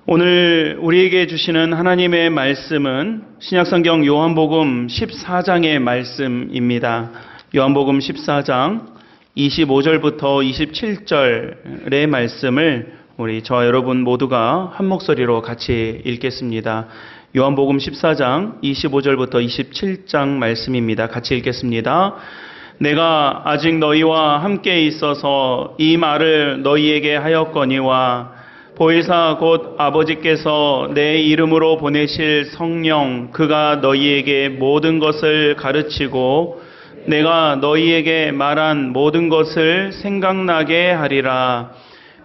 오늘 우리에게 주시는 하나님의 말씀은 신약성경 요한복음 14장의 말씀입니다. 요한복음 14장 25절부터 27절의 말씀을 저와 여러분 모두가 한 목소리로 같이 읽겠습니다. 요한복음 14장 25절부터 27장 말씀입니다. 같이 읽겠습니다. 내가 아직 너희와 함께 있어서 이 말을 너희에게 하였거니와 보혜사 곧 아버지께서 내 이름으로 보내실 성령 그가 너희에게 모든 것을 가르치고 내가 너희에게 말한 모든 것을 생각나게 하리라.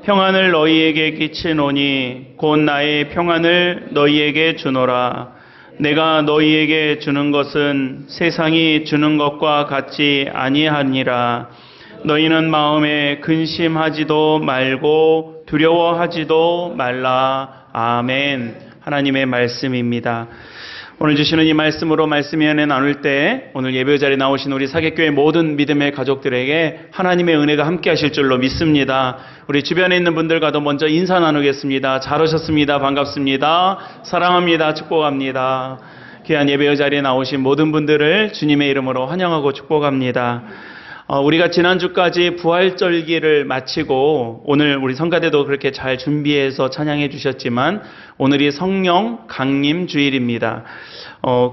평안을 너희에게 끼치노니 곧 나의 평안을 너희에게 주노라. 내가 너희에게 주는 것은 세상이 주는 것과 같지 아니하니라. 너희는 마음에 근심하지도 말고 두려워하지도 말라. 아멘. 하나님의 말씀입니다. 오늘 주시는 이 말씀으로 말씀이 안에 나눌 때 오늘 예배 자리에 나오신 우리 사객교회 모든 믿음의 가족들에게 하나님의 은혜가 함께 하실 줄로 믿습니다. 우리 주변에 있는 분들과도 먼저 인사 나누겠습니다. 잘 오셨습니다. 반갑습니다. 사랑합니다. 축복합니다. 귀한 예배 자리에 나오신 모든 분들을 주님의 이름으로 환영하고 축복합니다. 우리가 지난주까지 부활절기를 마치고 오늘 우리 성가대도 그렇게 잘 준비해서 찬양해 주셨지만 오늘이 성령 강림 주일입니다.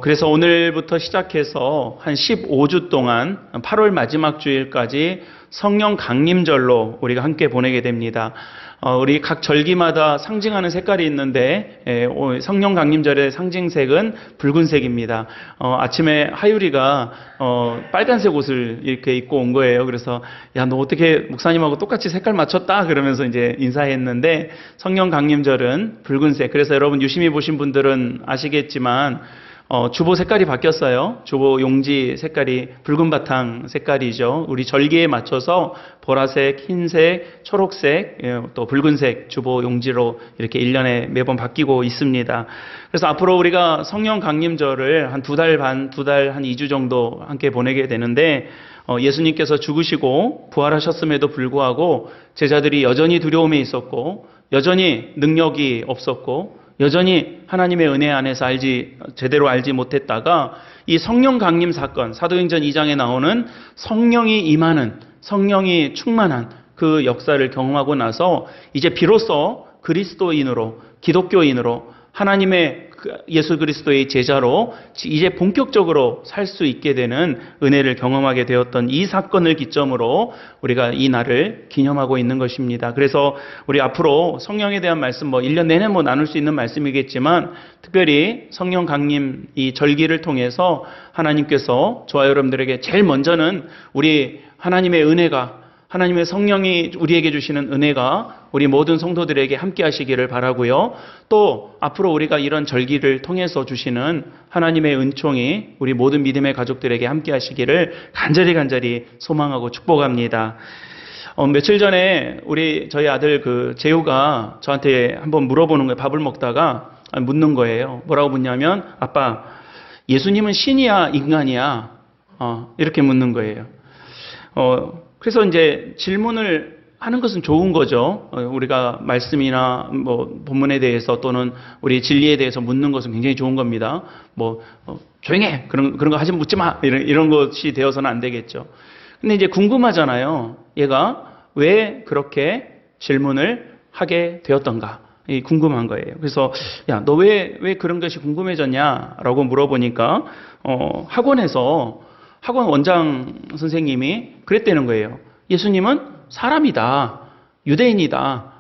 그래서 오늘부터 시작해서 한 15주 동안 8월 마지막 주일까지 성령 강림절로 우리가 함께 보내게 됩니다. 우리 각 절기마다 상징하는 색깔이 있는데 성령 강림절의 상징색은 붉은색입니다. 아침에 하율이가 빨간색 옷을 이렇게 입고 온 거예요. 그래서 야, 너 어떻게 목사님하고 똑같이 색깔 맞췄다? 그러면서 이제 인사했는데 성령 강림절은 붉은색. 그래서 여러분 유심히 보신 분들은 아시겠지만 주보 색깔이 바뀌었어요. 주보 용지 색깔이 붉은 바탕 색깔이죠. 우리 절기에 맞춰서 보라색, 흰색, 초록색, 또 붉은색 주보 용지로 이렇게 1년에 매번 바뀌고 있습니다. 그래서 앞으로 우리가 성령 강림절을 한 2달 반, 한 2주 정도 함께 보내게 되는데 예수님께서 죽으시고 부활하셨음에도 불구하고 제자들이 여전히 두려움에 있었고 여전히 능력이 없었고 여전히 하나님의 은혜 안에서 제대로 알지 못했다가 이 성령 강림 사건, 사도행전 2장에 나오는 성령이 임하는, 성령이 충만한 그 역사를 경험하고 나서 이제 비로소 그리스도인으로, 기독교인으로 하나님의 예수 그리스도의 제자로 이제 본격적으로 살 수 있게 되는 은혜를 경험하게 되었던 이 사건을 기점으로 우리가 이 날을 기념하고 있는 것입니다. 그래서 우리 앞으로 성령에 대한 말씀 1년 내내 나눌 수 있는 말씀이겠지만 특별히 성령 강림 이 절기를 통해서 하나님께서 저와 여러분들에게 제일 먼저는 우리 하나님의 은혜가 하나님의 성령이 우리에게 주시는 은혜가 우리 모든 성도들에게 함께 하시기를 바라고요. 또 앞으로 우리가 이런 절기를 통해서 주시는 하나님의 은총이 우리 모든 믿음의 가족들에게 함께 하시기를 간절히 소망하고 축복합니다. 며칠 전에 저희 아들 재우가 저한테 한번 물어보는 거예요. 밥을 먹다가 묻는 거예요. 뭐라고 묻냐면 아빠, 예수님은 신이야 인간이야? 이렇게 묻는 거예요. 그래서 이제 질문을 하는 것은 좋은 거죠. 우리가 말씀이나 본문에 대해서 또는 우리 진리에 대해서 묻는 것은 굉장히 좋은 겁니다. 조용해! 그런 거 묻지 마! 이런 것이 되어서는 안 되겠죠. 근데 이제 궁금하잖아요. 얘가 왜 그렇게 질문을 하게 되었던가? 궁금한 거예요. 그래서 야, 너 왜 그런 것이 궁금해졌냐라고 물어보니까 학원 원장 선생님이 그랬다는 거예요. 예수님은 사람이다. 유대인이다.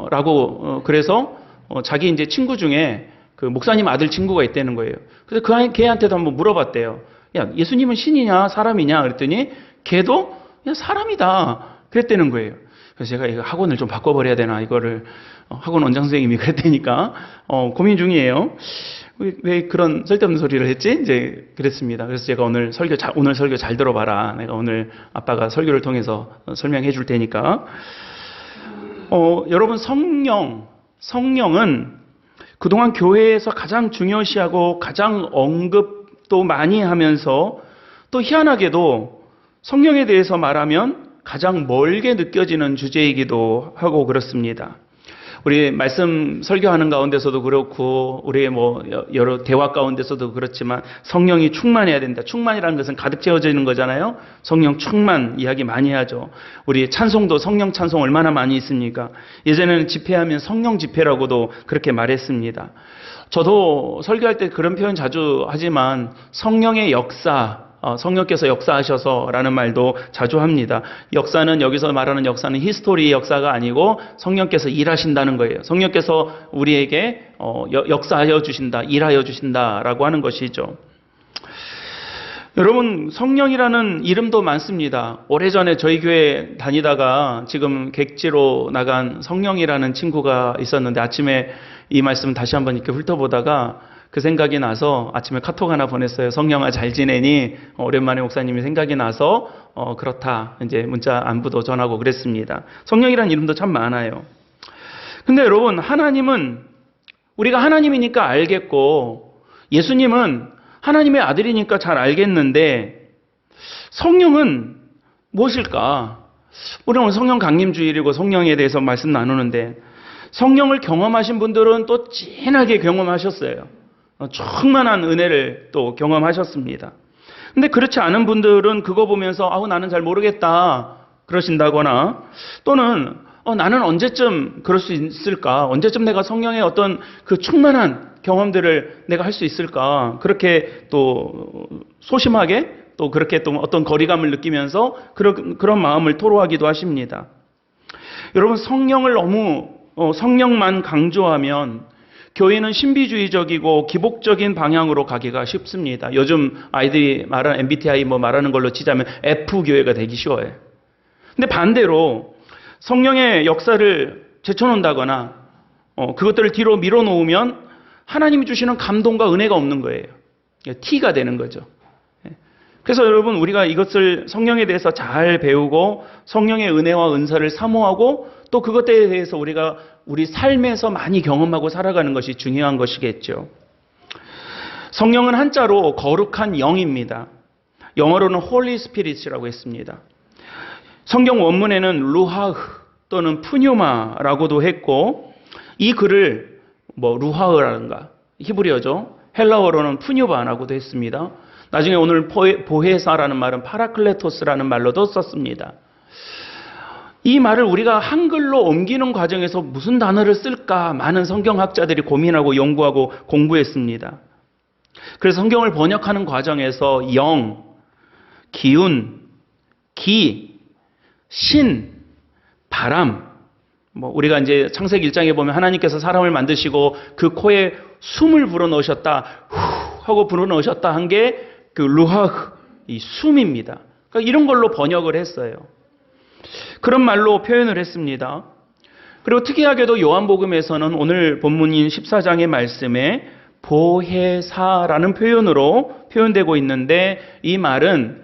라고, 그래서, 자기 이제 친구 중에 목사님 아들 친구가 있다는 거예요. 그래서 걔한테도 한번 물어봤대요. 야, 예수님은 신이냐, 사람이냐? 그랬더니 걔도 그냥 사람이다. 그랬다는 거예요. 그래서 제가 이거 학원을 좀 바꿔버려야 되나, 이거를. 학원 원장 선생님이 그랬다니까, 고민 중이에요. 왜 그런 쓸데없는 소리를 했지? 이제 그랬습니다. 그래서 제가 오늘 설교 잘 들어봐라. 내가 오늘 아빠가 설교를 통해서 설명해 줄 테니까. 여러분 성령은 그동안 교회에서 가장 중요시하고 가장 언급도 많이 하면서 또 희한하게도 성령에 대해서 말하면 가장 멀게 느껴지는 주제이기도 하고 그렇습니다. 우리 말씀 설교하는 가운데서도 그렇고 우리의 여러 대화 가운데서도 그렇지만 성령이 충만해야 된다. 충만이라는 것은 가득 채워져 있는 거잖아요. 성령 충만 이야기 많이 하죠. 우리 찬송도 성령 찬송 얼마나 많이 있습니까? 예전에는 집회하면 성령 집회라고도 그렇게 말했습니다. 저도 설교할 때 그런 표현 자주 하지만 성령의 역사, 성령께서 역사하셔서라는 말도 자주 합니다. 역사는 여기서 말하는 역사는 히스토리 역사가 아니고 성령께서 일하신다는 거예요. 성령께서 우리에게 역사하여 주신다, 일하여 주신다라고 하는 것이죠. 여러분, 성령이라는 이름도 많습니다. 오래전에 저희 교회 다니다가 지금 객지로 나간 성령이라는 친구가 있었는데 아침에 이 말씀 다시 한번 이렇게 훑어보다가 그 생각이 나서 아침에 카톡 하나 보냈어요. 성령아 잘 지내니? 오랜만에 목사님이 생각이 나서 그렇다. 이제 문자 안부도 전하고 그랬습니다. 성령이라는 이름도 참 많아요. 근데 여러분, 하나님은 우리가 하나님이니까 알겠고 예수님은 하나님의 아들이니까 잘 알겠는데 성령은 무엇일까? 우리는 오늘 성령 강림주일이고 성령에 대해서 말씀 나누는데 성령을 경험하신 분들은 또 진하게 경험하셨어요. 충만한 은혜를 또 경험하셨습니다. 근데 그렇지 않은 분들은 그거 보면서 나는 잘 모르겠다 그러신다거나 또는 나는 언제쯤 그럴 수 있을까? 언제쯤 내가 성령의 어떤 그 충만한 경험들을 내가 할 수 있을까? 그렇게 또 소심하게 또 그렇게 또 어떤 거리감을 느끼면서 그런 마음을 토로하기도 하십니다. 여러분, 성령을 너무 성령만 강조하면 교회는 신비주의적이고 기복적인 방향으로 가기가 쉽습니다. 요즘 아이들이 말하는 MBTI 말하는 걸로 치자면 F교회가 되기 쉬워요. 근데 반대로 성령의 역사를 제쳐놓는다거나 그것들을 뒤로 밀어놓으면 하나님이 주시는 감동과 은혜가 없는 거예요. T가 되는 거죠. 그래서 여러분, 우리가 이것을 성령에 대해서 잘 배우고 성령의 은혜와 은사를 사모하고 또 그것에 대해서 우리가 우리 삶에서 많이 경험하고 살아가는 것이 중요한 것이겠죠. 성령은 한자로 거룩한 영입니다. 영어로는 Holy Spirit이라고 했습니다. 성경 원문에는 루하흐 또는 푸뉴마라고도 했고 이 글을 루하흐라는가 히브리어죠. 헬라어로는 푸뉴바라고도 했습니다. 나중에 오늘 보헤사라는 말은 파라클레토스라는 말로도 썼습니다. 이 말을 우리가 한글로 옮기는 과정에서 무슨 단어를 쓸까 많은 성경학자들이 고민하고 연구하고 공부했습니다. 그래서 성경을 번역하는 과정에서 영, 기운, 기, 신, 바람, 우리가 이제 창세기 1장에 보면 하나님께서 사람을 만드시고 그 코에 숨을 불어넣으셨다, 후 하고 불어넣으셨다 한 게 그 루하흐, 이 숨입니다. 그러니까 이런 걸로 번역을 했어요. 그런 말로 표현을 했습니다. 그리고 특이하게도 요한복음에서는 오늘 본문인 14장의 말씀에 보혜사라는 표현으로 표현되고 있는데 이 말은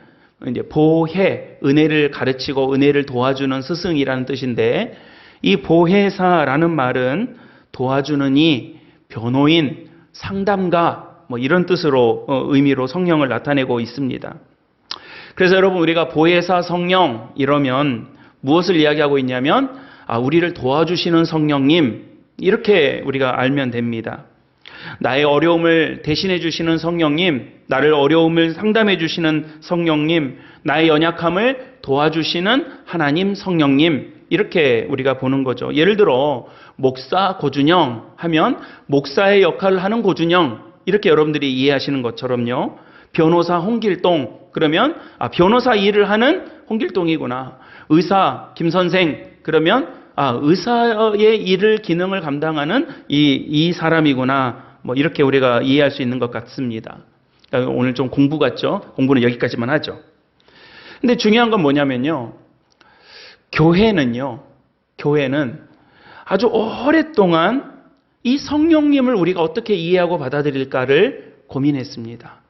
이제 보혜, 은혜를 가르치고 은혜를 도와주는 스승이라는 뜻인데 이 보혜사라는 말은 도와주는 이, 변호인, 상담가 이런 뜻으로 의미로 성령을 나타내고 있습니다. 그래서 여러분, 우리가 보혜사 성령 이러면 무엇을 이야기하고 있냐면 우리를 도와주시는 성령님 이렇게 우리가 알면 됩니다. 나의 어려움을 대신해 주시는 성령님, 나를 어려움을 상담해 주시는 성령님, 나의 연약함을 도와주시는 하나님 성령님 이렇게 우리가 보는 거죠. 예를 들어 목사 고준영 하면 목사의 역할을 하는 고준영 이렇게 여러분들이 이해하시는 것처럼요. 변호사 홍길동 그러면 변호사 일을 하는 홍길동이구나. 의사 김선생 그러면 의사의 일을 기능을 감당하는 이 사람이구나. 이렇게 우리가 이해할 수 있는 것 같습니다. 그러니까 오늘 좀 공부 같죠? 공부는 여기까지만 하죠. 근데 중요한 건 뭐냐면요. 교회는 아주 오랫동안 이 성령님을 우리가 어떻게 이해하고 받아들일까를 고민했습니다.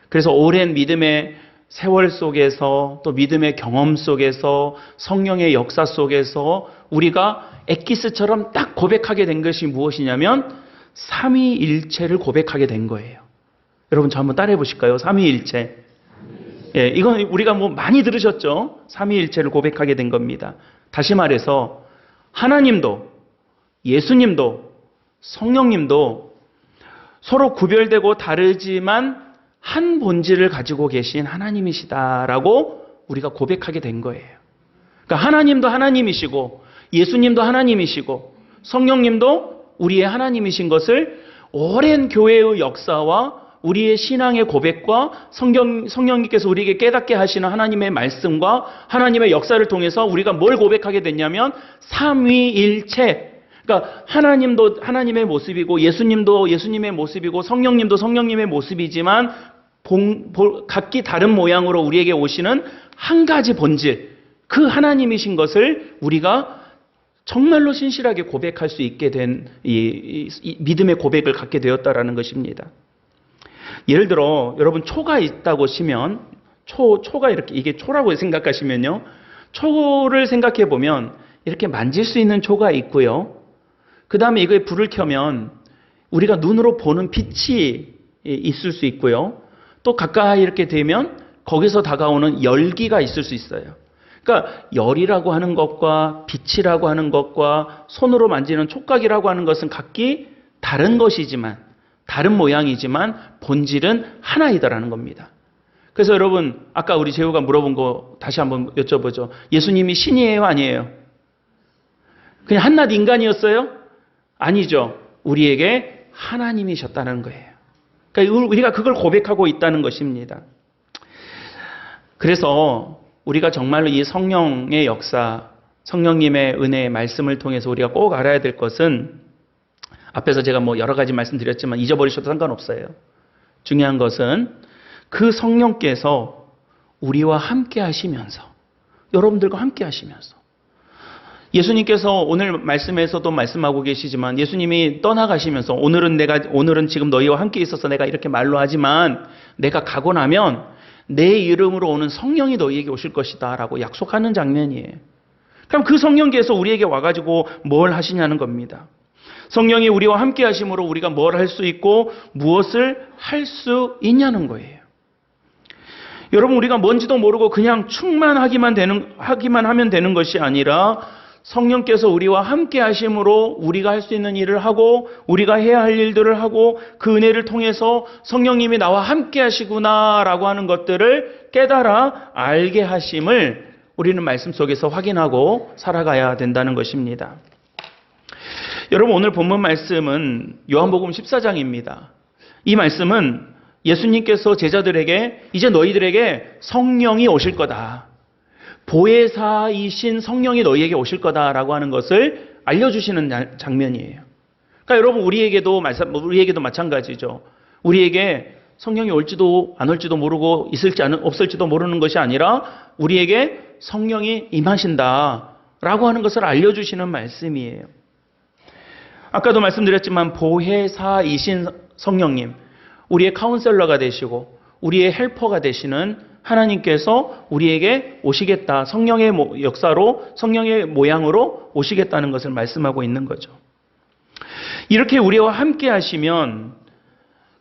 그래서 오랜 믿음의 세월 속에서 또 믿음의 경험 속에서 성령의 역사 속에서 우리가 엑기스처럼 딱 고백하게 된 것이 무엇이냐면 삼위일체를 고백하게 된 거예요. 여러분 저 한번 따라해 보실까요? 삼위일체. 예, 이건 우리가 많이 들으셨죠? 삼위일체를 고백하게 된 겁니다. 다시 말해서 하나님도 예수님도 성령님도 서로 구별되고 다르지만 한 본질을 가지고 계신 하나님이시다라고 우리가 고백하게 된 거예요. 그러니까 하나님도 하나님이시고 예수님도 하나님이시고 성령님도 우리의 하나님이신 것을 오랜 교회의 역사와 우리의 신앙의 고백과 성령님께서 우리에게 깨닫게 하시는 하나님의 말씀과 하나님의 역사를 통해서 우리가 뭘 고백하게 됐냐면 삼위일체. 그러니까 하나님도 하나님의 모습이고 예수님도 예수님의 모습이고 성령님도 성령님의 모습이지만 각기 다른 모양으로 우리에게 오시는 한 가지 본질, 그 하나님이신 것을 우리가 정말로 신실하게 고백할 수 있게 된 이 믿음의 고백을 갖게 되었다라는 것입니다. 예를 들어 여러분 초가 있다고 치면 초가 이렇게 이게 초라고 생각하시면요. 초를 생각해 보면 이렇게 만질 수 있는 초가 있고요. 그 다음에 이거에 불을 켜면 우리가 눈으로 보는 빛이 있을 수 있고요. 또 가까이 이렇게 되면 거기서 다가오는 열기가 있을 수 있어요. 그러니까 열이라고 하는 것과 빛이라고 하는 것과 손으로 만지는 촉각이라고 하는 것은 각기 다른 것이지만 다른 모양이지만 본질은 하나이다라는 겁니다. 그래서 여러분 아까 우리 재우가 물어본 거 다시 한번 여쭤보죠. 예수님이 신이에요? 아니에요? 그냥 한낱 인간이었어요? 아니죠. 우리에게 하나님이셨다는 거예요. 그러니까 우리가 그걸 고백하고 있다는 것입니다. 그래서 우리가 정말로 이 성령의 역사, 성령님의 은혜의 말씀을 통해서 우리가 꼭 알아야 될 것은 앞에서 제가 여러 가지 말씀드렸지만 잊어버리셔도 상관없어요. 중요한 것은 그 성령께서 우리와 함께 하시면서 여러분들과 함께 하시면서 예수님께서 오늘 말씀에서도 말씀하고 계시지만 예수님이 떠나가시면서 오늘은 지금 너희와 함께 있어서 내가 이렇게 말로 하지만 내가 가고 나면 내 이름으로 오는 성령이 너희에게 오실 것이다 라고 약속하는 장면이에요. 그럼 그 성령께서 우리에게 와가지고 뭘 하시냐는 겁니다. 성령이 우리와 함께 하심으로 우리가 뭘 할 수 있고 무엇을 할 수 있냐는 거예요. 여러분 우리가 뭔지도 모르고 그냥 충만하기만 하면 되는 것이 아니라 성령께서 우리와 함께 하심으로 우리가 할 수 있는 일을 하고 우리가 해야 할 일들을 하고 그 은혜를 통해서 성령님이 나와 함께 하시구나라고 하는 것들을 깨달아 알게 하심을 우리는 말씀 속에서 확인하고 살아가야 된다는 것입니다. 여러분 오늘 본문 말씀은 요한복음 14장입니다. 이 말씀은 예수님께서 제자들에게 이제 너희들에게 성령이 오실 거다. 보혜사이신 성령이 너희에게 오실 거다라고 하는 것을 알려주시는 장면이에요. 그러니까 여러분 우리에게도 마찬가지죠. 우리에게 성령이 올지도 안 올지도 모르고 있을지 없을지도 모르는 것이 아니라 우리에게 성령이 임하신다라고 하는 것을 알려주시는 말씀이에요. 아까도 말씀드렸지만 보혜사이신 성령님, 우리의 카운셀러가 되시고 우리의 헬퍼가 되시는 하나님께서 우리에게 오시겠다. 성령의 역사로 성령의 모양으로 오시겠다는 것을 말씀하고 있는 거죠. 이렇게 우리와 함께 하시면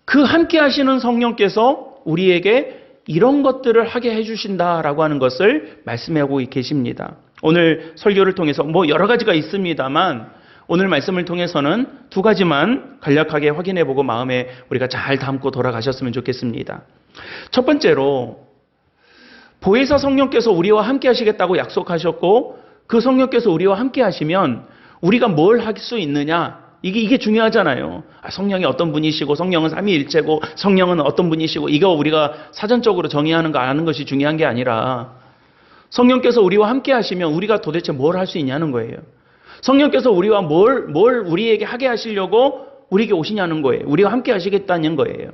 그 함께 하시는 성령께서 우리에게 이런 것들을 하게 해주신다라고 하는 것을 말씀하고 계십니다. 오늘 설교를 통해서 여러 가지가 있습니다만 오늘 말씀을 통해서는 두 가지만 간략하게 확인해보고 마음에 우리가 잘 담고 돌아가셨으면 좋겠습니다. 첫 번째로 보혜사 성령께서 우리와 함께 하시겠다고 약속하셨고 그 성령께서 우리와 함께 하시면 우리가 뭘 할 수 있느냐 이게 중요하잖아요. 성령이 어떤 분이시고 성령은 삼위일체고 성령은 어떤 분이시고 이거 우리가 사전적으로 정의하는 거 아는 것이 중요한 게 아니라 성령께서 우리와 함께 하시면 우리가 도대체 뭘 할 수 있냐는 거예요. 성령께서 우리와 뭘 우리에게 하게 하시려고 우리에게 오시냐는 거예요. 우리와 함께 하시겠다는 거예요.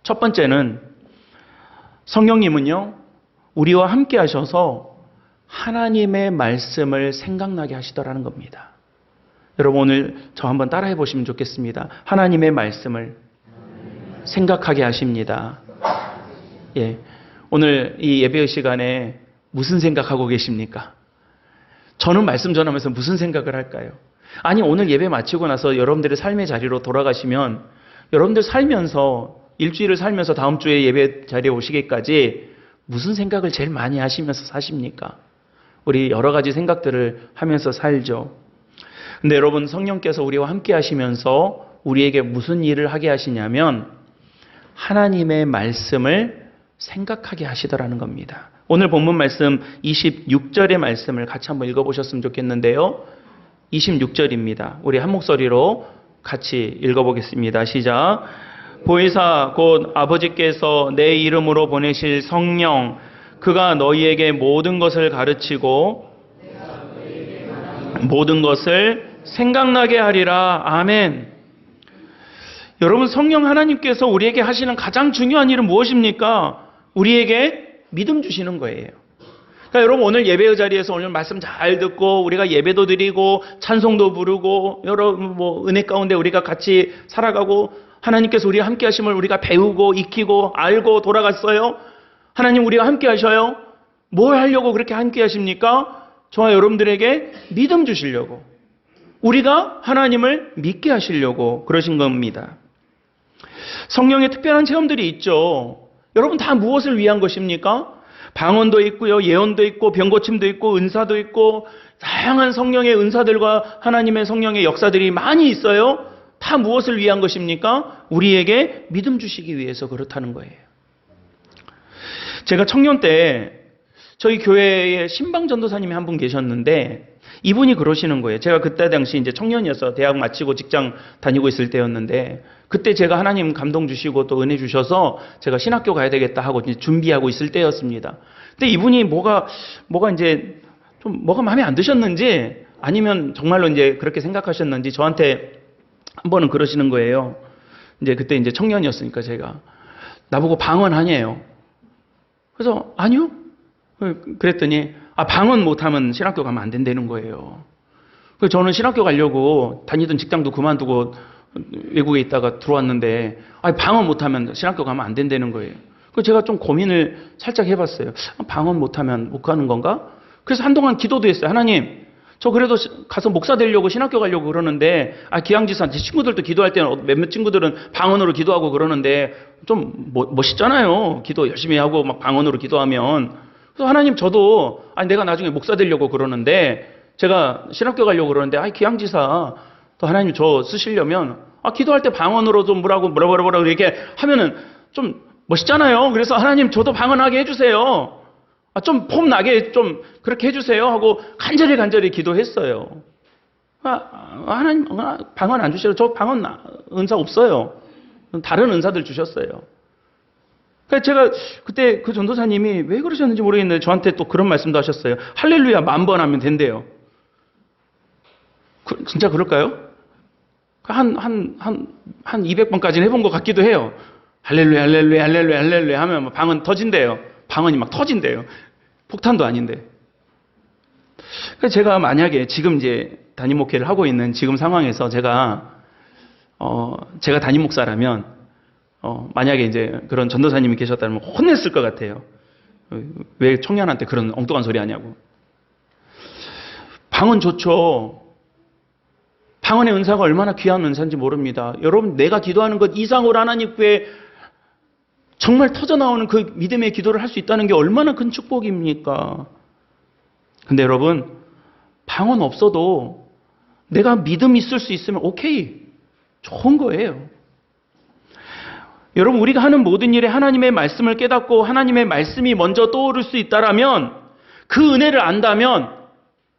첫 번째는 성령님은요. 우리와 함께 하셔서 하나님의 말씀을 생각나게 하시더라는 겁니다. 여러분 오늘 저 한번 따라해 보시면 좋겠습니다. 하나님의 말씀을 생각하게 하십니다. 예, 오늘 이 예배의 시간에 무슨 생각하고 계십니까? 저는 말씀 전하면서 무슨 생각을 할까요? 아니 오늘 예배 마치고 나서 여러분들의 삶의 자리로 돌아가시면 여러분들 살면서 일주일을 살면서 다음 주에 예배 자리에 오시기까지 무슨 생각을 제일 많이 하시면서 사십니까? 우리 여러 가지 생각들을 하면서 살죠. 근데 여러분, 성령께서 우리와 함께 하시면서 우리에게 무슨 일을 하게 하시냐면 하나님의 말씀을 생각하게 하시더라는 겁니다. 오늘 본문 말씀 26절의 말씀을 같이 한번 읽어보셨으면 좋겠는데요. 26절입니다. 우리 한 목소리로 같이 읽어보겠습니다. 시작. 보혜사 곧 아버지께서 내 이름으로 보내실 성령, 그가 너희에게 모든 것을 가르치고 모든 것을 생각나게 하리라. 아멘. 여러분, 성령 하나님께서 우리에게 하시는 가장 중요한 일은 무엇입니까? 우리에게 믿음 주시는 거예요. 그러니까 여러분, 오늘 예배의 자리에서 오늘 말씀 잘 듣고 우리가 예배도 드리고 찬송도 부르고 여러분 은혜 가운데 우리가 같이 살아가고 하나님께서 우리와 함께 하심을 우리가 배우고 익히고 알고 돌아갔어요. 하나님 우리와 함께 하셔요. 뭘 하려고 그렇게 함께 하십니까? 저와 여러분들에게 믿음 주시려고, 우리가 하나님을 믿게 하시려고 그러신 겁니다. 성령의 특별한 체험들이 있죠. 여러분, 다 무엇을 위한 것입니까? 방언도 있고요, 예언도 있고, 병고침도 있고, 은사도 있고, 다양한 성령의 은사들과 하나님의 성령의 역사들이 많이 있어요. 다 무엇을 위한 것입니까? 우리에게 믿음 주시기 위해서 그렇다는 거예요. 제가 청년 때 저희 교회에 신방 전도사님이 한 분 계셨는데 이분이 그러시는 거예요. 제가 그때 당시 이제 청년이어서 대학 마치고 직장 다니고 있을 때였는데 그때 제가 하나님 감동 주시고 또 은혜 주셔서 제가 신학교 가야 되겠다 하고 이제 준비하고 있을 때였습니다. 근데 이분이 뭐가 이제 좀 뭐가 마음에 안 드셨는지 아니면 정말로 이제 그렇게 생각하셨는지 저한테 한 번은 그러시는 거예요. 이제 그때 이제 청년이었으니까 제가 나보고 방언하냐요. 그래서 아니요. 그랬더니 방언 못하면 신학교 가면 안 된다는 거예요. 그래서 저는 신학교 가려고 다니던 직장도 그만두고 외국에 있다가 들어왔는데 방언 못하면 신학교 가면 안 된다는 거예요. 그래서 제가 좀 고민을 살짝 해봤어요. 방언 못하면 못 가는 건가? 그래서 한동안 기도도 했어요. 하나님, 저 그래도 가서 목사 되려고 신학교 가려고 그러는데 기양지사 제 친구들도 기도할 때는 몇몇 친구들은 방언으로 기도하고 그러는데 좀 멋있잖아요. 기도 열심히 하고 막 방언으로 기도하면. 그래서 하나님, 저도 내가 나중에 목사 되려고 그러는데 제가 신학교 가려고 그러는데 기양지사 또 하나님 저 쓰시려면 기도할 때 방언으로 좀 뭐라고 이렇게 하면은 좀 멋있잖아요. 그래서 하나님 저도 방언하게 해주세요. 좀 폼 나게 좀 그렇게 해주세요 하고 간절히 기도했어요. 하나님 방언 안 주시려. 저 방언 은사 없어요. 다른 은사들 주셨어요. 그러니까 제가 그때 그 전도사님이 왜 그러셨는지 모르겠는데 저한테 또 그런 말씀도 하셨어요. 할렐루야 10,000번 하면 된대요. 진짜 그럴까요? 한 200번까지는 해본 것 같기도 해요. 할렐루야 하면 방언 터진대요. 방언이 막 터진대요. 폭탄도 아닌데. 그래서 제가 만약에 지금 이제 담임 목회를 하고 있는 지금 상황에서 제가 담임 목사라면 만약에 이제 그런 전도사님이 계셨다면 혼냈을 것 같아요. 왜 청년한테 그런 엉뚱한 소리 하냐고. 방언 좋죠. 방언의 은사가 얼마나 귀한 은사인지 모릅니다. 여러분, 내가 기도하는 것 이상으로 하나님께 정말 터져나오는 그 믿음의 기도를 할 수 있다는 게 얼마나 큰 축복입니까? 근데 여러분, 방언 없어도 내가 믿음 있을 수 있으면 오케이. 좋은 거예요. 여러분, 우리가 하는 모든 일에 하나님의 말씀을 깨닫고 하나님의 말씀이 먼저 떠오를 수 있다라면, 그 은혜를 안다면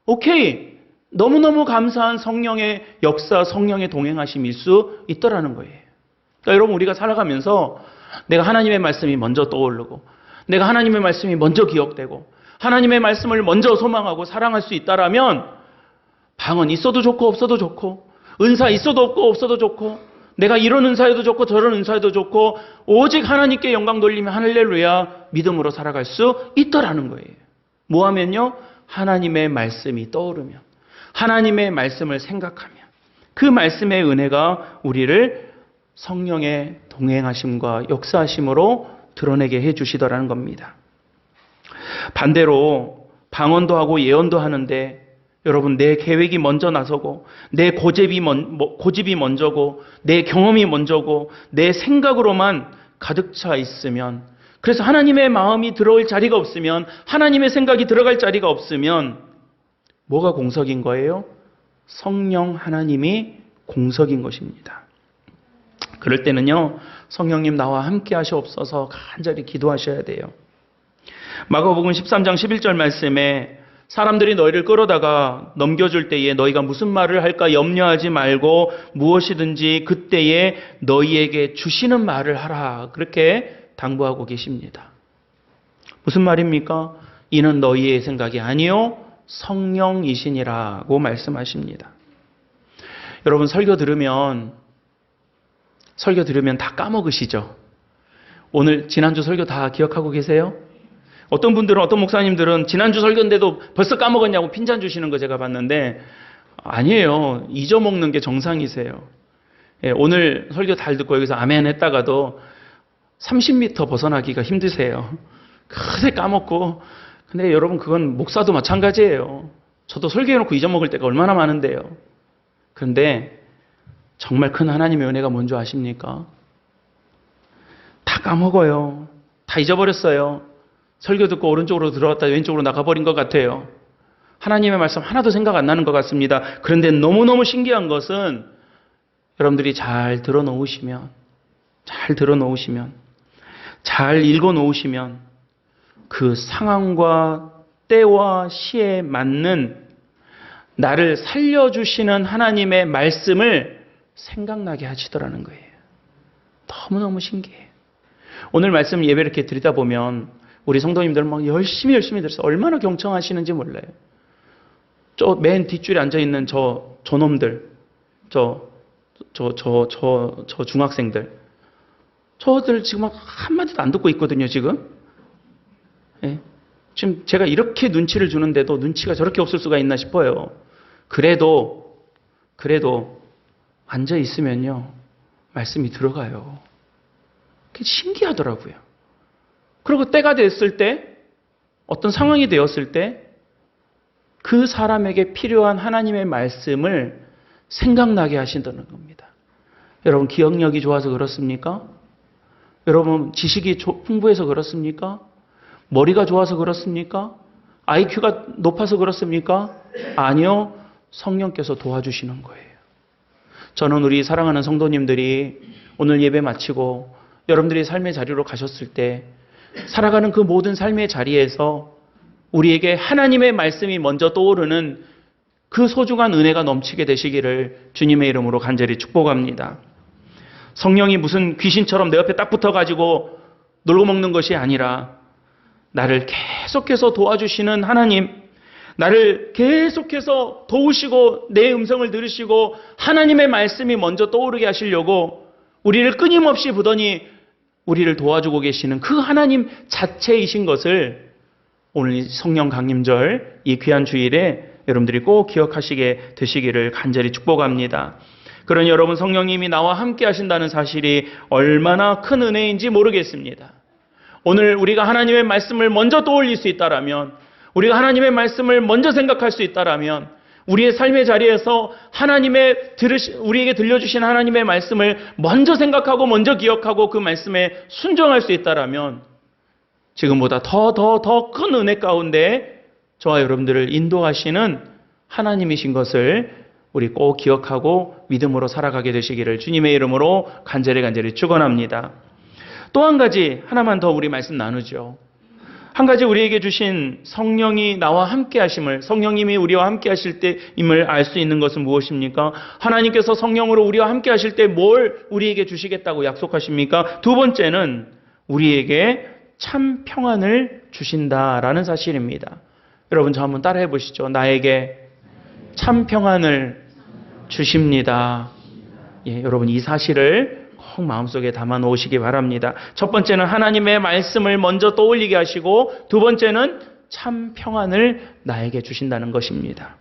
오케이. 너무너무 감사한 성령의 역사, 성령의 동행하심일 수 있더라는 거예요. 그러니까 여러분, 우리가 살아가면서 내가 하나님의 말씀이 먼저 떠오르고 내가 하나님의 말씀이 먼저 기억되고 하나님의 말씀을 먼저 소망하고 사랑할 수 있다라면 방언 있어도 좋고 없어도 좋고 은사 있어도 없고 없어도 좋고 내가 이런 은사에도 좋고 저런 은사에도 좋고 오직 하나님께 영광 돌리며 할렐루야 믿음으로 살아갈 수 있더라는 거예요. 뭐하면요? 하나님의 말씀이 떠오르면, 하나님의 말씀을 생각하면 그 말씀의 은혜가 우리를 성령의 동행하심과 역사하심으로 드러내게 해주시더라는 겁니다. 반대로 방언도 하고 예언도 하는데 여러분, 내 계획이 먼저 나서고 내 고집이 먼저고 내 경험이 먼저고 내 생각으로만 가득 차 있으면, 그래서 하나님의 마음이 들어올 자리가 없으면, 하나님의 생각이 들어갈 자리가 없으면 뭐가 공석인 거예요? 성령 하나님이 공석인 것입니다. 그럴 때는요, 성령님 나와 함께 하시옵소서 간절히 기도하셔야 돼요. 마가복음 13장 11절 말씀에 사람들이 너희를 끌어다가 넘겨줄 때에 너희가 무슨 말을 할까 염려하지 말고 무엇이든지 그때에 너희에게 주시는 말을 하라. 그렇게 당부하고 계십니다. 무슨 말입니까? 이는 너희의 생각이 아니요 성령이시니라고 말씀하십니다. 여러분 설교 들으면 다 까먹으시죠? 오늘 지난주 설교 다 기억하고 계세요? 어떤 분들은, 어떤 목사님들은 지난주 설교인데도 벌써 까먹었냐고 핀잔 주시는 거 제가 봤는데 아니에요. 잊어먹는 게 정상이세요. 예, 오늘 설교 잘 듣고 여기서 아멘 했다가도 30m 벗어나기가 힘드세요. 그새 까먹고. 근데 여러분 그건 목사도 마찬가지예요. 저도 설교해놓고 잊어먹을 때가 얼마나 많은데요. 그런데 정말 큰 하나님의 은혜가 뭔지 아십니까? 다 까먹어요. 다 잊어버렸어요. 설교 듣고 오른쪽으로 들어갔다 왼쪽으로 나가버린 것 같아요. 하나님의 말씀 하나도 생각 안 나는 것 같습니다. 그런데 너무너무 신기한 것은 여러분들이 잘 들어놓으시면, 잘 읽어놓으시면 그 상황과 때와 시에 맞는 나를 살려주시는 하나님의 말씀을 생각나게 하시더라는 거예요. 너무너무 신기해요. 오늘 말씀 예배 이렇게 드리다 보면 우리 성도님들 막 열심히 들었어요. 얼마나 경청하시는지 몰라요. 저 맨 뒷줄에 앉아있는 저놈들, 저 중학생들. 저들 지금 막 한마디도 안 듣고 있거든요, 지금. 예. 지금 제가 이렇게 눈치를 주는데도 눈치가 저렇게 없을 수가 있나 싶어요. 그래도 앉아있으면요, 말씀이 들어가요. 그게 신기하더라고요. 그리고 때가 됐을 때, 어떤 상황이 되었을 때, 그 사람에게 필요한 하나님의 말씀을 생각나게 하신다는 겁니다. 여러분, 기억력이 좋아서 그렇습니까? 여러분, 지식이 풍부해서 그렇습니까? 머리가 좋아서 그렇습니까? IQ가 높아서 그렇습니까? 아니요. 성령께서 도와주시는 거예요. 저는 우리 사랑하는 성도님들이 오늘 예배 마치고 여러분들이 삶의 자리로 가셨을 때 살아가는 그 모든 삶의 자리에서 우리에게 하나님의 말씀이 먼저 떠오르는 그 소중한 은혜가 넘치게 되시기를 주님의 이름으로 간절히 축복합니다. 성령이 무슨 귀신처럼 내 옆에 딱 붙어가지고 놀고 먹는 것이 아니라 나를 계속해서 도와주시는 하나님, 나를 계속해서 도우시고 내 음성을 들으시고 하나님의 말씀이 먼저 떠오르게 하시려고 우리를 끊임없이 보더니 우리를 도와주고 계시는 그 하나님 자체이신 것을 오늘 성령 강림절 이 귀한 주일에 여러분들이 꼭 기억하시게 되시기를 간절히 축복합니다. 그러니 여러분 성령님이 나와 함께 하신다는 사실이 얼마나 큰 은혜인지 모르겠습니다. 오늘 우리가 하나님의 말씀을 먼저 떠올릴 수 있다라면, 우리가 하나님의 말씀을 먼저 생각할 수 있다라면, 우리의 삶의 자리에서 우리에게 들려주신 하나님의 말씀을 먼저 생각하고 먼저 기억하고 그 말씀에 순종할 수 있다라면 지금보다 더 큰 은혜 가운데 저와 여러분들을 인도하시는 하나님이신 것을 우리 꼭 기억하고 믿음으로 살아가게 되시기를 주님의 이름으로 간절히 축원합니다. 또 한 가지 하나만 더 우리 말씀 나누죠. 한 가지 우리에게 주신 성령이 나와 함께 하심을, 성령님이 우리와 함께 하실 때임을 알 수 있는 것은 무엇입니까? 하나님께서 성령으로 우리와 함께 하실 때 뭘 우리에게 주시겠다고 약속하십니까? 두 번째는 우리에게 참 평안을 주신다라는 사실입니다. 여러분 저 한번 따라해 보시죠. 나에게 참 평안을 주십니다. 예, 여러분 이 사실을 꼭 마음속에 담아 놓으시기 바랍니다. 첫 번째는 하나님의 말씀을 먼저 떠올리게 하시고 두 번째는 참 평안을 나에게 주신다는 것입니다.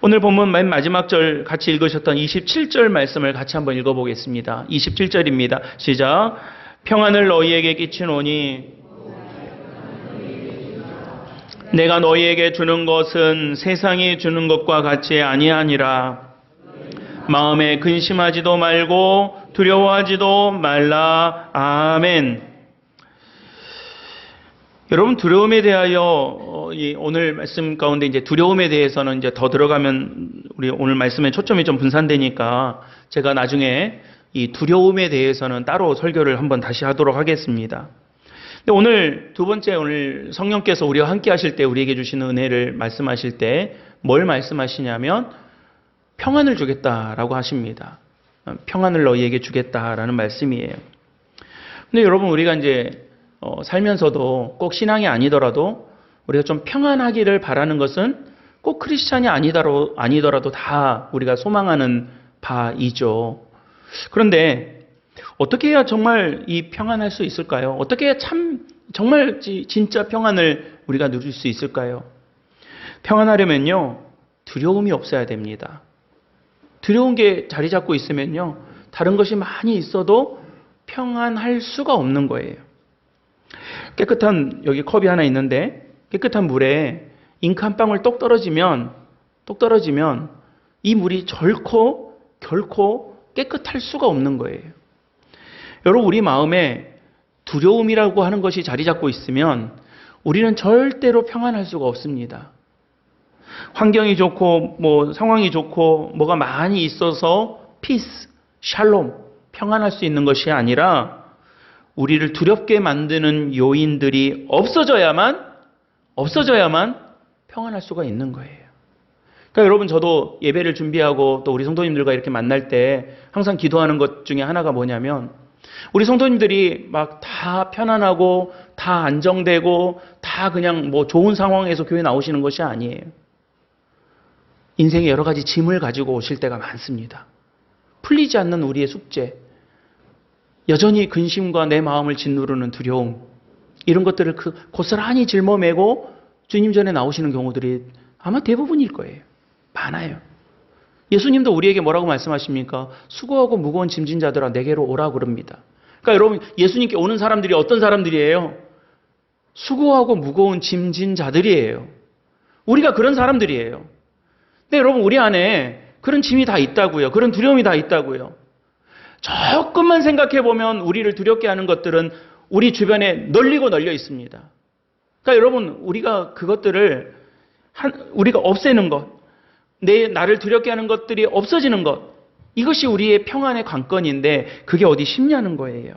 오늘 본문 맨 마지막 절 같이 읽으셨던 27절 말씀을 같이 한번 읽어보겠습니다. 27절입니다. 시작. 평안을 너희에게 끼치노니 내가 너희에게 주는 것은 세상이 주는 것과 같이 아니하니라. 마음에 근심하지도 말고 두려워하지도 말라. 아멘. 여러분, 두려움에 대하여 오늘 말씀 가운데 이제 두려움에 대해서는 이제 더 들어가면 우리 오늘 말씀에 초점이 좀 분산되니까 제가 나중에 이 두려움에 대해서는 따로 설교를 한번 다시 하도록 하겠습니다. 근데 오늘 두 번째, 오늘 성령께서 우리와 함께 하실 때 우리에게 주시는 은혜를 말씀하실 때 뭘 말씀하시냐면 평안을 주겠다라고 하십니다. 평안을 너희에게 주겠다라는 말씀이에요. 근데 여러분, 우리가 이제 살면서도 꼭 신앙이 아니더라도 우리가 좀 평안하기를 바라는 것은 꼭 크리스찬이 아니더라도 다 우리가 소망하는 바이죠. 그런데 어떻게 해야 정말 이 평안할 수 있을까요? 어떻게 해야 정말 진짜 평안을 우리가 누릴 수 있을까요? 평안하려면요, 두려움이 없어야 됩니다. 두려운 게 자리 잡고 있으면요, 다른 것이 많이 있어도 평안할 수가 없는 거예요. 깨끗한, 여기 컵이 하나 있는데 깨끗한 물에 잉크 한 방울 똑 떨어지면 이 물이 결코 깨끗할 수가 없는 거예요. 여러분, 우리 마음에 두려움이라고 하는 것이 자리 잡고 있으면 우리는 절대로 평안할 수가 없습니다. 환경이 좋고 상황이 좋고 뭐가 많이 있어서 피스, 샬롬, 평안할 수 있는 것이 아니라 우리를 두렵게 만드는 요인들이 없어져야만 평안할 수가 있는 거예요. 그러니까 여러분, 저도 예배를 준비하고 또 우리 성도님들과 이렇게 만날 때 항상 기도하는 것 중에 하나가 뭐냐면, 우리 성도님들이 막 다 편안하고 다 안정되고 다 그냥 좋은 상황에서 교회 나오시는 것이 아니에요. 인생에 여러 가지 짐을 가지고 오실 때가 많습니다. 풀리지 않는 우리의 숙제, 여전히 근심과 내 마음을 짓누르는 두려움, 이런 것들을 고스란히 짊어매고 주님 전에 나오시는 경우들이 아마 대부분일 거예요. 많아요. 예수님도 우리에게 뭐라고 말씀하십니까? 수고하고 무거운 짐진 자들아 내게로 오라 그럽니다. 그러니까 여러분, 예수님께 오는 사람들이 어떤 사람들이에요? 수고하고 무거운 짐진 자들이에요. 우리가 그런 사람들이에요. 근데 여러분, 우리 안에 그런 짐이 다 있다고요. 그런 두려움이 다 있다고요. 조금만 생각해 보면 우리를 두렵게 하는 것들은 우리 주변에 널리고 널려 있습니다. 그러니까 여러분, 우리가 그것들을 우리가 없애는 것, 나를 두렵게 하는 것들이 없어지는 것, 이것이 우리의 평안의 관건인데 그게 어디 쉽냐는 거예요.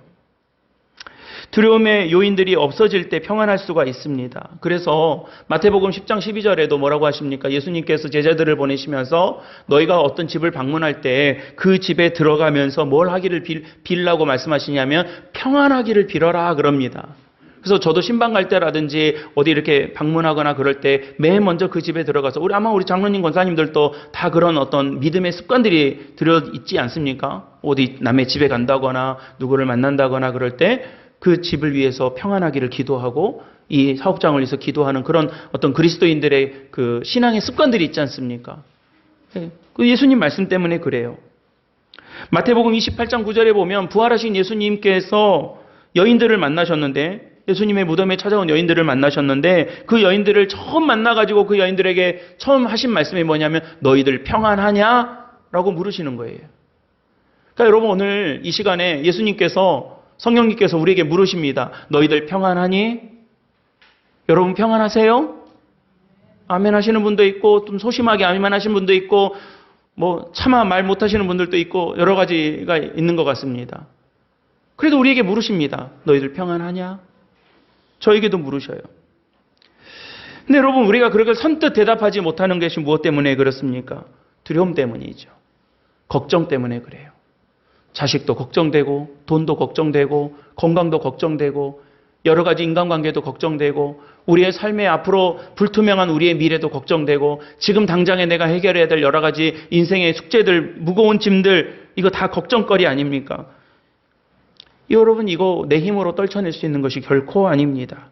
두려움의 요인들이 없어질 때 평안할 수가 있습니다. 그래서 마태복음 10장 12절에도 뭐라고 하십니까? 예수님께서 제자들을 보내시면서 너희가 어떤 집을 방문할 때 그 집에 들어가면서 뭘 하기를 빌라고 말씀하시냐면 평안하기를 빌어라 그럽니다. 그래서 저도 신방 갈 때라든지 어디 이렇게 방문하거나 그럴 때 맨 먼저 그 집에 들어가서 아마 우리 장로님 권사님들도 다 그런 어떤 믿음의 습관들이 들어있지 않습니까? 어디 남의 집에 간다거나 누구를 만난다거나 그럴 때 그 집을 위해서 평안하기를 기도하고 이 사업장을 위해서 기도하는 그런 어떤 그리스도인들의 그 신앙의 습관들이 있지 않습니까? 그 예수님 말씀 때문에 그래요. 마태복음 28장 9절에 보면 부활하신 예수님께서 여인들을 만나셨는데, 예수님의 무덤에 찾아온 여인들을 만나셨는데 그 여인들을 처음 만나가지고 그 여인들에게 처음 하신 말씀이 뭐냐면 너희들 평안하냐? 라고 물으시는 거예요. 그러니까 여러분, 오늘 이 시간에 성령님께서 우리에게 물으십니다. 너희들 평안하니? 여러분 평안하세요? 아멘 하시는 분도 있고 좀 소심하게 아멘 하시는 분도 있고 차마 말 못하시는 분들도 있고 여러 가지가 있는 것 같습니다. 그래도 우리에게 물으십니다. 너희들 평안하냐? 저에게도 물으셔요. 근데 여러분, 우리가 그렇게 선뜻 대답하지 못하는 것이 무엇 때문에 그렇습니까? 두려움 때문이죠. 걱정 때문에 그래요. 자식도 걱정되고 돈도 걱정되고 건강도 걱정되고 여러 가지 인간관계도 걱정되고 우리의 삶의 앞으로 불투명한 우리의 미래도 걱정되고 지금 당장에 내가 해결해야 될 여러 가지 인생의 숙제들, 무거운 짐들, 이거 다 걱정거리 아닙니까? 여러분, 이거 내 힘으로 떨쳐낼 수 있는 것이 결코 아닙니다.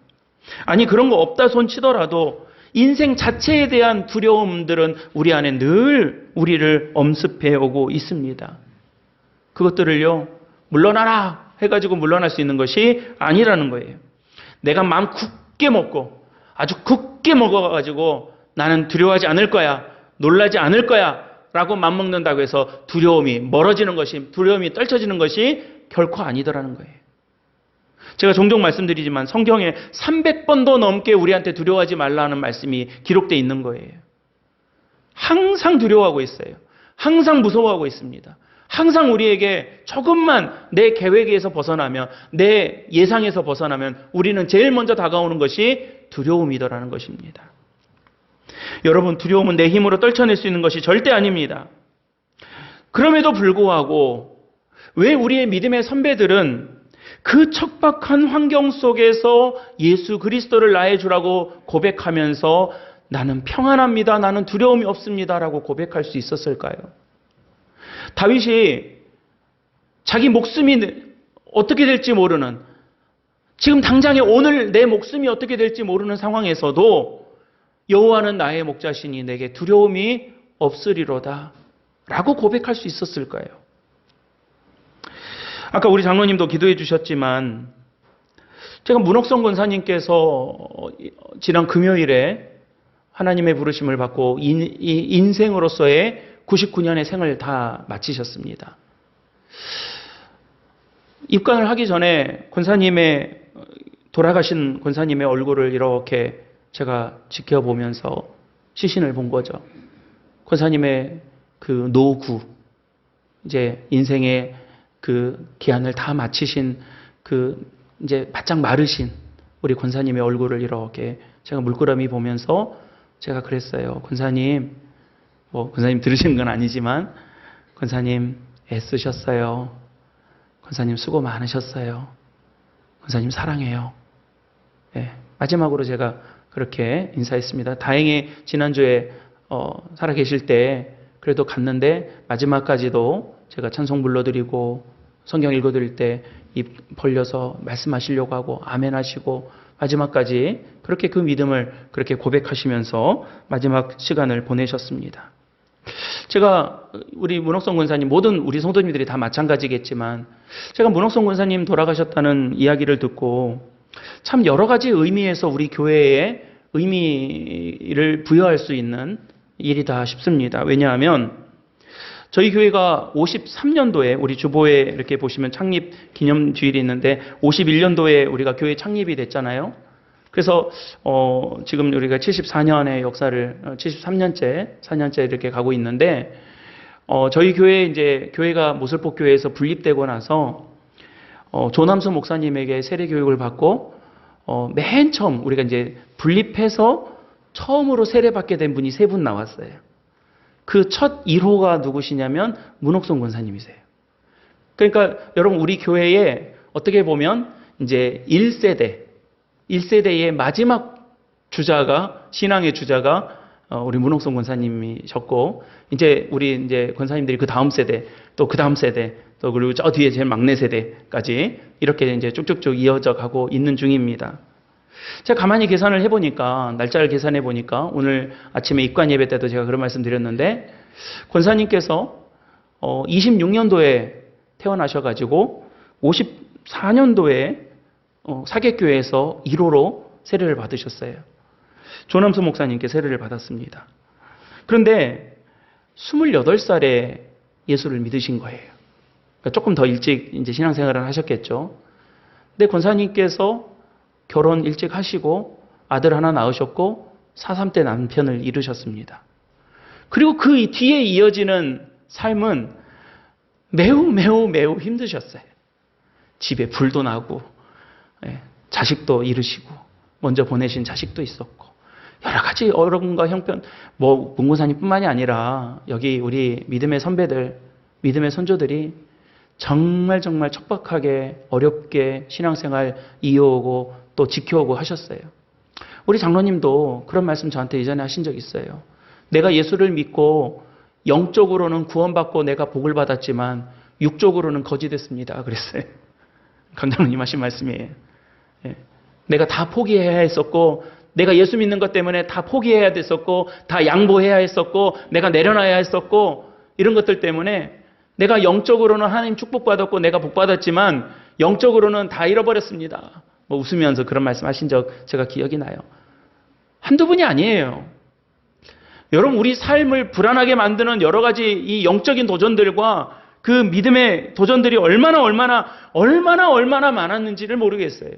아니, 그런 거 없다 손 치더라도 인생 자체에 대한 두려움들은 우리 안에 늘 우리를 엄습해 오고 있습니다. 그것들을요, 물러나라 해가지고 물러날 수 있는 것이 아니라는 거예요. 내가 마음 굳게 먹고 아주 굳게 먹어가지고 나는 두려워하지 않을 거야, 놀라지 않을 거야 라고 맘먹는다고 해서 두려움이 떨쳐지는 것이 결코 아니더라는 거예요. 제가 종종 말씀드리지만 성경에 300번도 넘게 우리한테 두려워하지 말라는 말씀이 기록되어 있는 거예요. 항상 두려워하고 있어요. 항상 무서워하고 있습니다. 항상 우리에게 조금만 내 계획에서 벗어나면, 내 예상에서 벗어나면 우리는 제일 먼저 다가오는 것이 두려움이더라는 것입니다. 여러분, 두려움은 내 힘으로 떨쳐낼 수 있는 것이 절대 아닙니다. 그럼에도 불구하고 왜 우리의 믿음의 선배들은 그 척박한 환경 속에서 예수 그리스도를 나의 주라고 고백하면서 나는 평안합니다, 나는 두려움이 없습니다라고 고백할 수 있었을까요? 다윗이 자기 목숨이 어떻게 될지 모르는, 지금 당장에 오늘 내 목숨이 어떻게 될지 모르는 상황에서도 여호와는 나의 목자시니 내게 두려움이 없으리로다 라고 고백할 수 있었을까요? 아까 우리 장로님도 기도해 주셨지만 제가 문옥성 권사님께서 지난 금요일에 하나님의 부르심을 받고 인생으로서의 99년의 생을 다 마치셨습니다. 입관을 하기 전에 권사님의, 돌아가신 권사님의 얼굴을 이렇게 제가 지켜보면서 시신을 본 거죠. 권사님의 그 노구, 이제 인생의 그 기한을 다 마치신 그 이제 바짝 마르신 우리 권사님의 얼굴을 이렇게 제가 물끄러미 보면서 제가 그랬어요. 권사님, 권사님 들으시는 건 아니지만 권사님 애쓰셨어요. 권사님 수고 많으셨어요. 권사님 사랑해요. 네, 마지막으로 제가 그렇게 인사했습니다. 다행히 지난주에 살아계실 때 그래도 갔는데 마지막까지도 제가 찬송 불러드리고 성경 읽어드릴 때 입 벌려서 말씀하시려고 하고 아멘 하시고 마지막까지 그렇게 그 믿음을 그렇게 고백하시면서 마지막 시간을 보내셨습니다. 제가 우리 문옥성 권사님, 모든 우리 성도님들이 다 마찬가지겠지만 제가 문옥성 권사님 돌아가셨다는 이야기를 듣고 참 여러 가지 의미에서 우리 교회에 의미를 부여할 수 있는 일이다 싶습니다. 왜냐하면 저희 교회가 53년도에 우리 주보에 이렇게 보시면 창립 기념 주일이 있는데 51년도에 우리가 교회 창립이 됐잖아요. 그래서 지금 우리가 74년의 역사를 73년째, 4년째 이렇게 가고 있는데 저희 교회 이제 교회가 모슬포 교회에서 분립되고 나서 조남수 목사님에게 세례 교육을 받고 맨 처음 우리가 이제 분립해서 처음으로 세례 받게 된 분이 3분 나왔어요. 그 첫 1호가 누구시냐면 문옥성 권사님이세요. 그러니까 여러분 우리 교회에 어떻게 보면 이제 1세대의 마지막 주자가, 신앙의 주자가 우리 문옥성 권사님이셨고, 이제 우리 이제 권사님들이 그 다음 세대, 또 그 다음 세대, 또 그리고 저 뒤에 제일 막내 세대까지 이렇게 이제 쭉쭉쭉 이어져 가고 있는 중입니다. 제가 가만히 계산을 해보니까, 날짜를 계산해 보니까 오늘 아침에 입관 예배 때도 제가 그런 말씀 드렸는데 권사님께서 26년도에 태어나셔가지고 54년도에 사객교회에서 1호로 세례를 받으셨어요. 조남수 목사님께 세례를 받았습니다. 그런데 28살에 예수를 믿으신 거예요. 그러니까 조금 더 일찍 이제 신앙생활을 하셨겠죠. 근데 권사님께서 결혼 일찍 하시고 아들 하나 낳으셨고 4.3때 남편을 잃으셨습니다. 그리고 그 뒤에 이어지는 삶은 매우 힘드셨어요. 집에 불도 나고 자식도 잃으시고 먼저 보내신 자식도 있었고 여러 가지 어려움과 형편, 문고사님뿐만이 아니라 여기 우리 믿음의 선배들, 믿음의 선조들이 정말 척박하게 어렵게 신앙생활 이어오고 또 지켜오고 하셨어요. 우리 장로님도 그런 말씀 저한테 예전에 하신 적 있어요. 내가 예수를 믿고 영적으로는 구원받고 내가 복을 받았지만 육적으로는 거지됐습니다. 그랬어요. 강장로님 하신 말씀이에요. 내가 다 포기해야 했었고, 내가 예수 믿는 것 때문에 다 포기해야 됐었고, 다 양보해야 했었고, 내가 내려놔야 했었고, 이런 것들 때문에 내가 영적으로는 하나님 축복받았고 내가 복받았지만 영적으로는 다 잃어버렸습니다. 웃으면서 그런 말씀 하신 적 제가 기억이 나요. 한두 분이 아니에요. 여러분, 우리 삶을 불안하게 만드는 여러 가지 이 영적인 도전들과 그 믿음의 도전들이 얼마나 많았는지를 모르겠어요.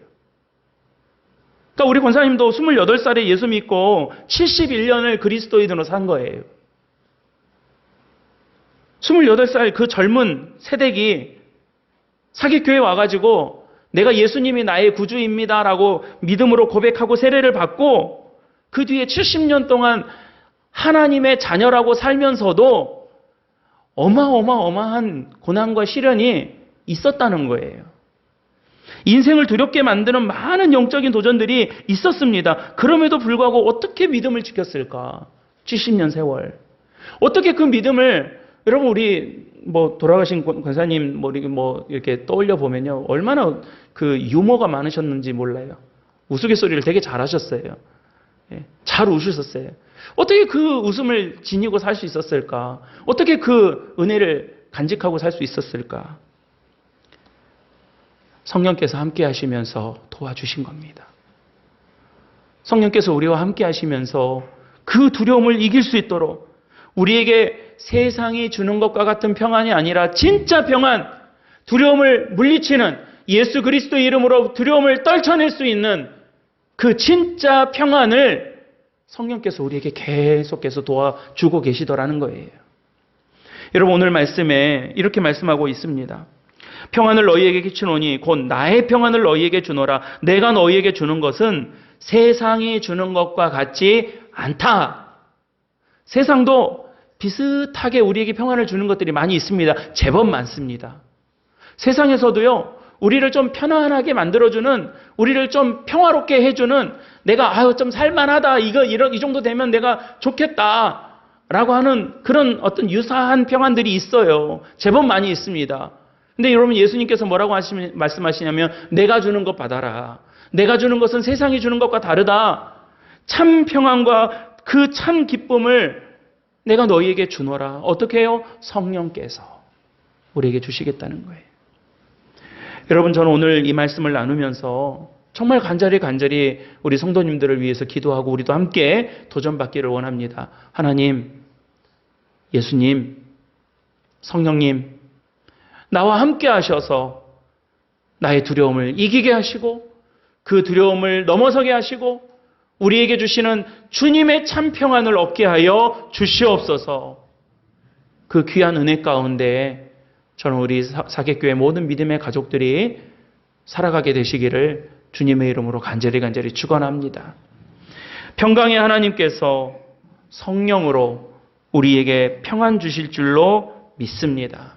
그러니까 우리 권사님도 28살에 예수 믿고 71년을 그리스도인으로 산 거예요. 28살 그 젊은 새댁이 사기교회 와가지고 내가 예수님이 나의 구주입니다라고 믿음으로 고백하고 세례를 받고 그 뒤에 70년 동안 하나님의 자녀라고 살면서도 어마어마한 고난과 시련이 있었다는 거예요. 인생을 두렵게 만드는 많은 영적인 도전들이 있었습니다. 그럼에도 불구하고 어떻게 믿음을 지켰을까? 70년 세월. 어떻게 그 믿음을, 여러분, 우리 돌아가신 권사님 이렇게 떠올려 보면요. 얼마나 그 유머가 많으셨는지 몰라요. 우스갯소리를 되게 잘하셨어요. 잘 우셨어요. 어떻게 그 웃음을 지니고 살 수 있었을까? 어떻게 그 은혜를 간직하고 살 수 있었을까? 성령께서 함께 하시면서 도와주신 겁니다. 성령께서 우리와 함께 하시면서 그 두려움을 이길 수 있도록 우리에게 세상이 주는 것과 같은 평안이 아니라 진짜 평안, 두려움을 물리치는 예수 그리스도의 이름으로 두려움을 떨쳐낼 수 있는 그 진짜 평안을 성령께서 우리에게 계속해서 도와주고 계시더라는 거예요. 여러분, 오늘 말씀에 이렇게 말씀하고 있습니다. 평안을 너희에게 끼치노니 곧 나의 평안을 너희에게 주노라. 내가 너희에게 주는 것은 세상이 주는 것과 같지 않다. 세상도 비슷하게 우리에게 평안을 주는 것들이 많이 있습니다. 제법 많습니다. 세상에서도요, 우리를 좀 편안하게 만들어주는, 우리를 좀 평화롭게 해주는, 내가 좀 살만하다, 이 정도 되면 내가 좋겠다 라고 하는 그런 어떤 유사한 평안들이 있어요. 제법 많이 있습니다. 근데 여러분, 예수님께서 뭐라고 말씀하시냐면 내가 주는 것 받아라. 내가 주는 것은 세상이 주는 것과 다르다. 참 평안과 그 참 기쁨을 내가 너희에게 주노라. 어떻게 해요? 성령께서 우리에게 주시겠다는 거예요. 여러분, 저는 오늘 이 말씀을 나누면서 정말 간절히 우리 성도님들을 위해서 기도하고 우리도 함께 도전받기를 원합니다. 하나님, 예수님, 성령님, 나와 함께 하셔서 나의 두려움을 이기게 하시고 그 두려움을 넘어서게 하시고 우리에게 주시는 주님의 참 평안을 얻게 하여 주시옵소서. 그 귀한 은혜 가운데 저는 우리 사객교회 모든 믿음의 가족들이 살아가게 되시기를 주님의 이름으로 간절히 축원합니다. 평강의 하나님께서 성령으로 우리에게 평안 주실 줄로 믿습니다.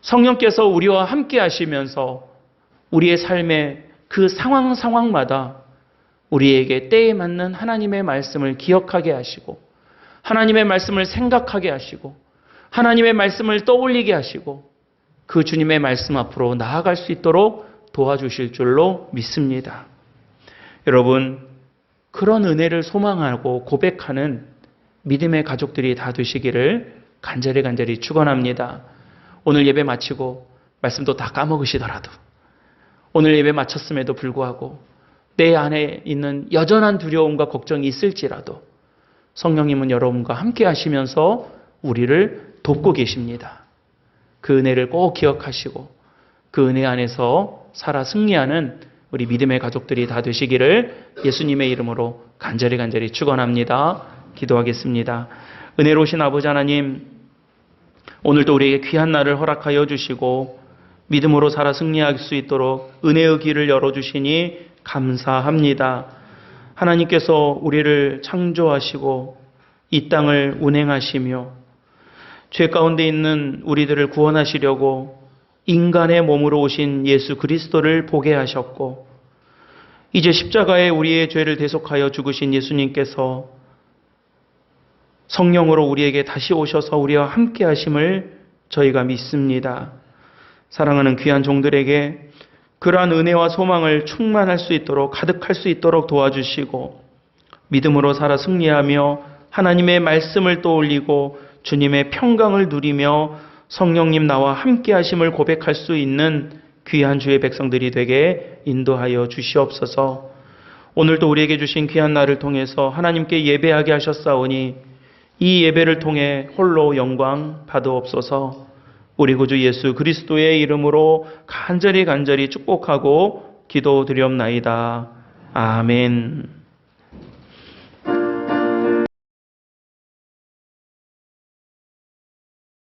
성령께서 우리와 함께 하시면서 우리의 삶의 그 상황마다 우리에게 때에 맞는 하나님의 말씀을 기억하게 하시고 하나님의 말씀을 생각하게 하시고 하나님의 말씀을 떠올리게 하시고 그 주님의 말씀 앞으로 나아갈 수 있도록 도와주실 줄로 믿습니다. 여러분, 그런 은혜를 소망하고 고백하는 믿음의 가족들이 다 되시기를 간절히 축원합니다. 오늘 예배 마치고 말씀도 다 까먹으시더라도 오늘 예배 마쳤음에도 불구하고 내 안에 있는 여전한 두려움과 걱정이 있을지라도 성령님은 여러분과 함께 하시면서 우리를 돕고 계십니다. 그 은혜를 꼭 기억하시고 그 은혜 안에서 살아 승리하는 우리 믿음의 가족들이 다 되시기를 예수님의 이름으로 간절히 축원합니다. 기도하겠습니다. 은혜로우신 아버지 하나님, 오늘도 우리에게 귀한 날을 허락하여 주시고 믿음으로 살아 승리할 수 있도록 은혜의 길을 열어주시니 감사합니다. 하나님께서 우리를 창조하시고 이 땅을 운행하시며 죄 가운데 있는 우리들을 구원하시려고 인간의 몸으로 오신 예수 그리스도를 보게 하셨고 이제 십자가에 우리의 죄를 대속하여 죽으신 예수님께서 성령으로 우리에게 다시 오셔서 우리와 함께 하심을 저희가 믿습니다. 사랑하는 귀한 종들에게 그러한 은혜와 소망을 충만할 수 있도록 가득할 수 있도록 도와주시고 믿음으로 살아 승리하며 하나님의 말씀을 떠올리고 주님의 평강을 누리며 성령님 나와 함께 하심을 고백할 수 있는 귀한 주의 백성들이 되게 인도하여 주시옵소서. 오늘도 우리에게 주신 귀한 날을 통해서 하나님께 예배하게 하셨사오니 이 예배를 통해 홀로 영광 받으옵소서. 우리 구주 예수 그리스도의 이름으로 간절히 축복하고 기도드리옵나이다. 아멘.